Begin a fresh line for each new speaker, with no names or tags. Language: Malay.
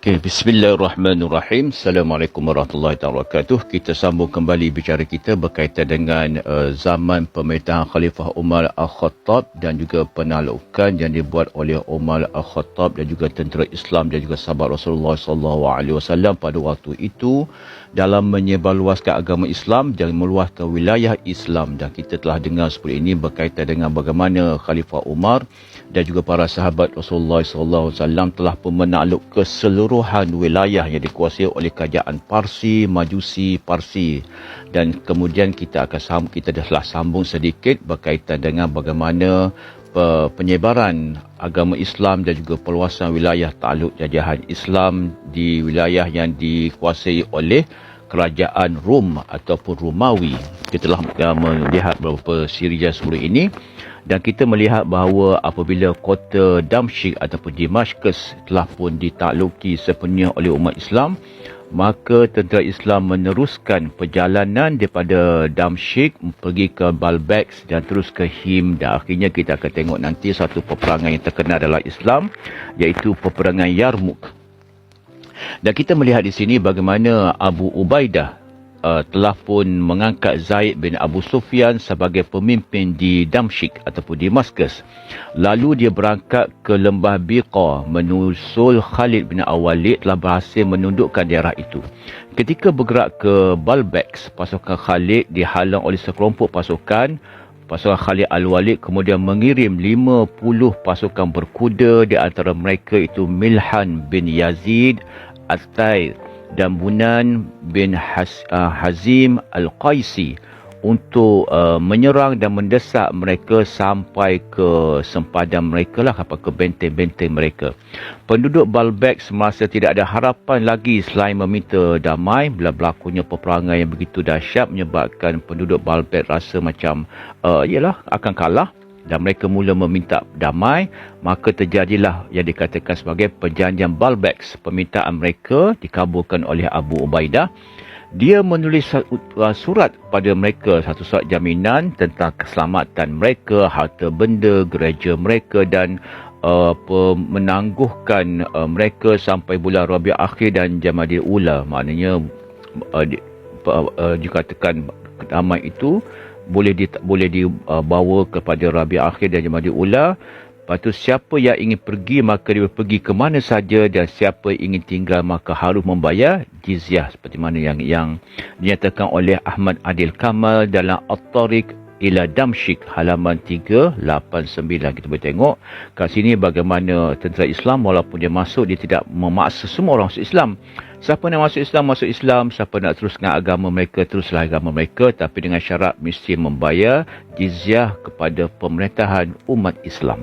Okay, bismillahirrahmanirrahim. Assalamualaikum warahmatullahi wabarakatuh. Kita sambung kembali bicara kita berkaitan dengan zaman pemerintahan Khalifah Umar Al-Khattab dan juga penaklukan yang dibuat oleh Umar Al-Khattab dan juga tentera Islam dan juga sahabat Rasulullah SAW pada waktu itu dalam menyebarluaskan agama Islam dan meluaskan wilayah Islam. Dan kita telah dengar seperti ini berkaitan dengan bagaimana Khalifah Umar dan juga para sahabat Rasulullah SAW telah pun menakluk keseluruhan wilayah yang dikuasai oleh kerajaan Parsi, Majusi, Parsi. Dan kemudian kita telah sambung sedikit berkaitan dengan bagaimana penyebaran agama Islam dan juga perluasan wilayah takluk jajahan Islam di wilayah yang dikuasai oleh kerajaan Rom ataupun Romawi. Kita telah melihat beberapa siri sebelum ini. Dan kita melihat bahawa apabila kota Damsyik ataupun Damascus telah pun ditakluki sepenuhnya oleh umat Islam, maka tentera Islam meneruskan perjalanan daripada Damsyik pergi ke Baalbek dan terus ke Him. Dan akhirnya kita akan tengok nanti satu peperangan yang terkenal dalam Islam, iaitu peperangan Yarmouk. Dan kita melihat di sini bagaimana Abu Ubaidah telah pun mengangkat Zaid bin Abu Sufyan sebagai pemimpin di Damsyik ataupun Damascus. Lalu dia berangkat ke lembah Biqa menyusul Khalid bin Al-Walid telah berhasil menundukkan daerah itu. Ketika bergerak ke Baalbek, pasukan Khalid dihalang oleh sekelompok pasukan. Pasukan Khalid Al-Walid kemudian mengirim 50 pasukan berkuda, di antara mereka itu Milhan bin Yazid At-Tair dan Bunan bin Hazim Al-Qaisi untuk menyerang dan mendesak mereka sampai ke sempadan mereka lah, ke benteng-benteng mereka. Penduduk Baalbek merasa tidak ada harapan lagi selain meminta damai bila berlakunya peperangan yang begitu dahsyat menyebabkan penduduk Baalbek rasa macam akan kalah. Dan mereka mula meminta damai, maka terjadilah yang dikatakan sebagai perjanjian Baalbek. Permintaan mereka dikabulkan oleh Abu Ubaidah. Dia menulis surat pada mereka, satu surat jaminan tentang keselamatan mereka, harta benda, gereja mereka dan menangguhkan mereka sampai bulan Rabiul Akhir dan Jamadil Ula. Maknanya dikatakan damai itu boleh dibawa kepada Rabiul Akhir dan Jamadil Ula. Lepas tu siapa yang ingin pergi maka dia pergi ke mana saja, dan siapa ingin tinggal maka harus membayar jizyah, seperti mana yang dinyatakan oleh Ahmad Adil Kamal dalam At-Tariq ila Damsyik halaman 389. Kita boleh tengok kat sini bagaimana tentera Islam walaupun dia masuk, dia tidak memaksa semua orang masuk Islam. Siapa nak masuk Islam, masuk Islam. Siapa nak teruskan agama mereka, teruslah agama mereka. Tapi dengan syarat mesti membayar jizyah kepada pemerintahan umat Islam.